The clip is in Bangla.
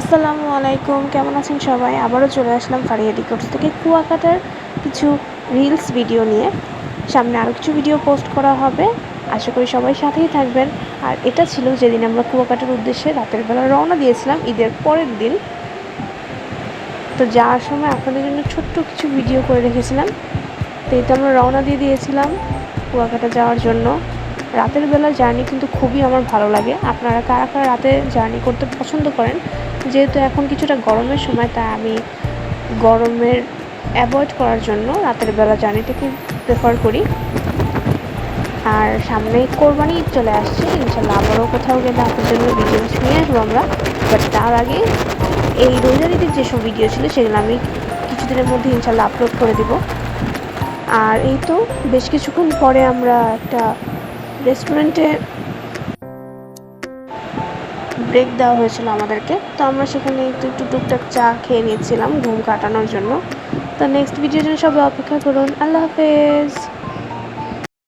আসসালামু আলাইকুম, কেমন আছেন সবাই? আবারও চলে আসলাম ফারিয়া ডেকোরস থেকে কুয়াকাটার কিছু রিলস ভিডিও নিয়ে। সামনে আরও কিছু ভিডিও পোস্ট করা হবে, আশা করি সবাই সাথেই থাকবেন। আর এটা ছিল যেদিন আমরা কুয়াকাটার উদ্দেশ্যে রাতের বেলা রওনা দিয়েছিলাম ঈদের পরের দিন। তো যাওয়ার সময় আপনাদের জন্য ছোট্ট কিছু ভিডিও করে রেখেছিলাম। তো এই তো আমরা রওনা দিয়ে দিয়েছিলাম কুয়াকাটা যাওয়ার জন্য। রাতের বেলা জার্নি কিন্তু খুবই আমার ভালো লাগে। আপনারা কারা কারা রাতে জার্নি করতে পছন্দ করেন? যেহেতু এখন কিছুটা গরমের সময়, তাই আমি গরমের অ্যাভয়েড করার জন্য রাতের বেলা জার্নিটাকে প্রেফার করি। আর সামনে কোরবানি ঈদ চলে আসছে, ইনশাল্লাহ আবারও কোথাও গেলে আপনার জন্য ভিডিও নিয়ে আসবো আমরা। বাট তার আগে এই রোজার ঈদের যেসব ভিডিও ছিল সেগুলো আমি কিছুদিনের মধ্যে ইনশাল্লাহ আপলোড করে দিব। আর এই তো বেশ কিছুক্ষণ পরে আমরা একটা রেস্টুরেন্টে ব্রেক দেওয়া হয়েছিল আমাদেরকে। তো আমরা সেখানে একটু টুকটাক চা খেয়ে নিচ্ছিলাম ঘুম কাটানোর জন্য। তো নেক্সট ভিডিওর জন্য সবাই অপেক্ষা করুন। আল্লাহ হাফেজ।